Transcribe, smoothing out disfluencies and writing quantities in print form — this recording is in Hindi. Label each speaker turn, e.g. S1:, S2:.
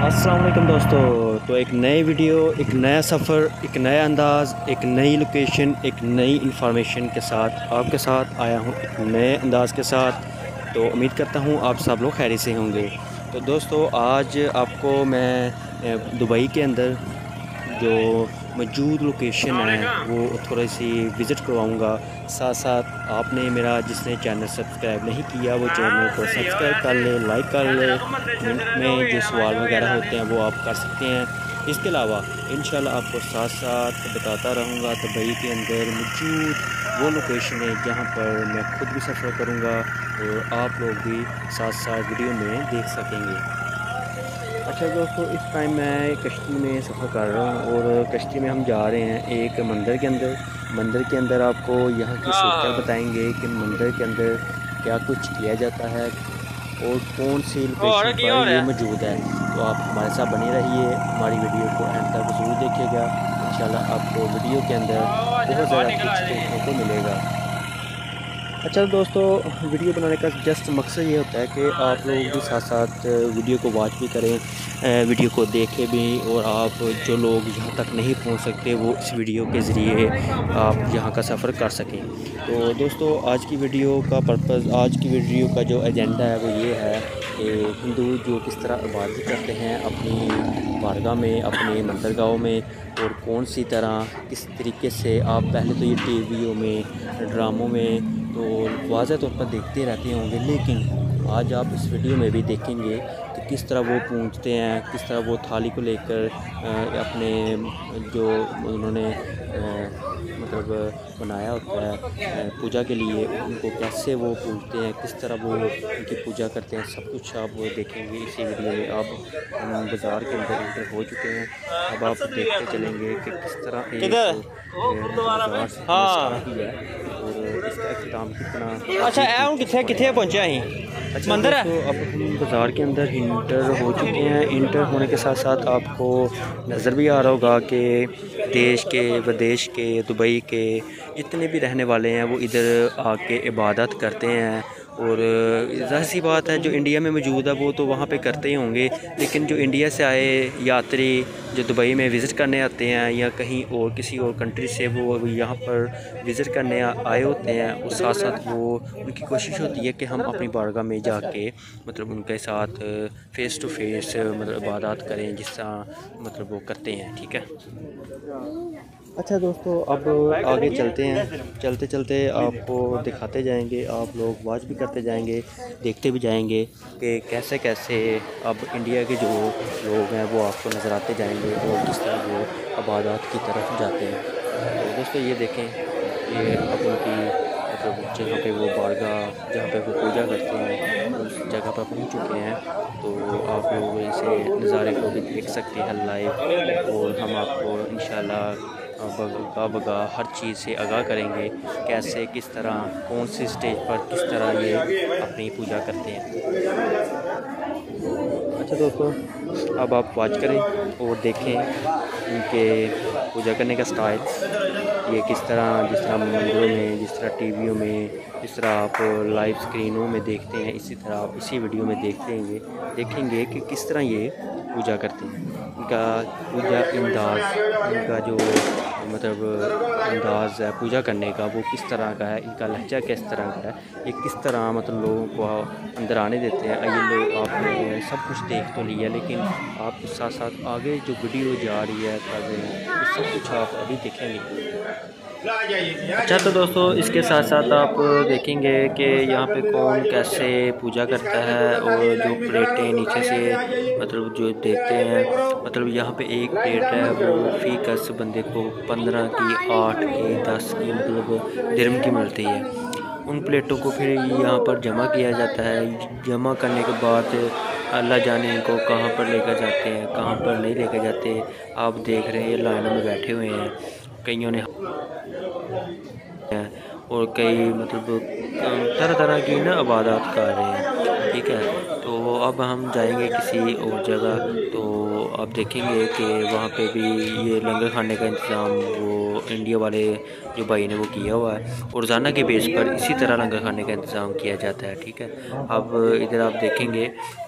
S1: अस्सलाम वालेकुम दोस्तों। तो एक नई वीडियो, एक नया सफ़र, एक नया अंदाज़, एक नई लोकेशन, एक नई इंफॉर्मेशन के साथ आपके साथ आया हूँ, एक नए अंदाज़ के साथ। तो उम्मीद करता हूँ आप सब लोग खैरियत से होंगे। तो दोस्तों आज आपको मैं दुबई के अंदर जो मौजूद लोकेशन है वो थोड़ी सी विज़िट करवाऊँगा। साथ साथ आपने मेरा जिसने चैनल सब्सक्राइब नहीं किया वो चैनल को सब्सक्राइब कर ले, लाइक कर ले। में जो सवाल वगैरह होते हैं वो आप कर सकते हैं। इसके अलावा इंशाल्लाह आपको साथ साथ बताता रहूँगा दुबई के अंदर मौजूद वो लोकेशन है जहाँ पर मैं खुद भी सफ़र करूँगा और आप लोग भी साथ साथ वीडियो में देख सकेंगे। अच्छा दोस्तों, इस टाइम मैं कश्ती में सफ़र कर रहा हूँ और कश्ती में हम जा रहे हैं एक मंदिर के अंदर। मंदिर के अंदर आपको यहाँ की सूरत बताएंगे कि मंदिर के अंदर क्या कुछ किया जाता है और कौन सी लोकेशन पर ये मौजूद है। तो आप हमारे साथ बने रहिए, हमारी वीडियो को एंड तक ज़रूर देखिएगा। इंशाल्लाह आपको वीडियो के अंदर बहुत ज़्यादा कुछ देखने को मिलेगा। अच्छा दोस्तों, वीडियो बनाने का जस्ट मकसद ये होता है कि आप लोग भी साथ साथ वीडियो को वॉच भी करें, वीडियो को देखें भी, और आप जो लोग यहाँ तक नहीं पहुँच सकते वो इस वीडियो के ज़रिए आप यहाँ का सफ़र कर सकें। तो दोस्तों आज की वीडियो का पर्पज़, आज की वीडियो का जो एजेंडा है वो ये है कि हिंदू जो किस तरह इबादत करते हैं अपनी बारगाह में, अपने मंदिरगाहों में, और कौन सी तरह किस तरीके से आप पहले तो ये टीवीओं में, ड्रामों में तो वाज़ह तौर पर देखते रहते होंगे, लेकिन आज आप इस वीडियो में भी देखेंगे कि किस तरह वो पूजते हैं, किस तरह वो थाली को लेकर अपने जो उन्होंने मतलब बनाया होता है पूजा के लिए, उनको कैसे वो पूजते हैं, किस तरह वो उनकी पूजा करते हैं, सब कुछ आप वो देखेंगे इसी वीडियो में। अब हम बाज़ार के अंदर एंटर हो चुके हैं, अब आप देखते चलेंगे कि किस तरह एक बाज़ार से है और इसका इख्तिताम कितना।
S2: अच्छा किथे पहुँचे हैं
S1: मंदिर है। तो अब हम बाज़ार के अंदर इंटर हो चुके हैं। इंटर होने के साथ साथ आपको नज़र भी आ रहा होगा कि देश के, विदेश के, दुबई के जितने भी रहने वाले हैं वो इधर आके इबादत करते हैं। और ज़ाहिर सी बात है जो इंडिया में मौजूद है वो तो वहाँ पे करते ही होंगे, लेकिन जो इंडिया से आए यात्री जो दुबई में विज़िट करने आते हैं या कहीं और किसी और कंट्री से वो यहाँ पर विज़िट करने आए होते हैं, उस साथ साथ वो उनकी कोशिश होती है कि हम अपनी बारगाह में जाके मतलब उनके साथ फ़ेस टू फेस मतलब इबादत करें जिस तरह मतलब वो करते हैं। ठीक है। अच्छा दोस्तों, अब आगे चलते हैं। चलते चलते आपको दिखाते जाएंगे, आप लोग वॉच भी करते जाएंगे, देखते भी जाएंगे कि कैसे कैसे अब इंडिया के जो लोग हैं वो आपको नज़र आते जाएंगे और किस तरह वो इबादत की तरफ जाते हैं। तो दोस्तों ये देखें, ये अब उनकी मतलब जहाँ पे वो बारगाह, जहाँ पे वो पूजा करते हैं, उस जगह पर पहुँच चुके हैं। तो आप लोग इसे नज़ारे को भी देख सकते हैं लाइव, और हम आपको इंशाल्लाह बगा हर चीज़ से आगाह करेंगे, कैसे किस तरह कौन सी स्टेज पर किस तरह ये अपनी पूजा करते हैं। अच्छा दोस्तों, अब आप वॉच करें और देखें इनके पूजा करने का स्टाइल, ये किस तरह, जिस तरह मंदिरों में, जिस तरह टीवीओं में, जिस तरह आप लाइव स्क्रीनों में देखते हैं, इसी तरह आप इसी वीडियो में देखेंगे कि किस तरह ये पूजा करते हैं। इनका पूजा अंदाज़, इनका जो मतलब अंदाज़ है पूजा करने का वो किस तरह का है, इनका लहजा किस तरह का है, ये किस तरह मतलब लोगों को अंदर आने देते हैं। ये लोग आपने सब कुछ देख तो लिया, लेकिन आप साथ साथ आगे जो वीडियो जा रही है कर रहे हैं वो सब कुछ आप अभी देखेंगे। अच्छा तो दोस्तों, इसके साथ साथ आप देखेंगे कि यहाँ पे कौन कैसे पूजा करता है, और जो प्लेटें नीचे से मतलब जो देते हैं, मतलब यहाँ पे एक प्लेट है वो फी कस बंदे को 15 की, 8 की, 10 की मतलब दिरहम की मिलती है। उन प्लेटों को फिर यहाँ पर जमा किया जाता है। जमा करने के बाद अल्लाह जाने इनको कहाँ पर लेकर जाते हैं, कहाँ पर नहीं लेकर जाते। आप देख रहे हैं लाइनों में बैठे हुए हैं, कईयों ने और कई मतलब तरह तरह की ना इबादत कर रहे हैं। ठीक है, तो अब हम जाएंगे किसी और जगह, तो आप देखेंगे कि वहाँ पे भी ये लंगर खाने का इंतज़ाम वो इंडिया वाले जो भाई ने वो किया हुआ है, और रोज़ाना के बेस पर इसी तरह लंगर खाने का इंतज़ाम किया जाता है। ठीक है, अब इधर आप देखेंगे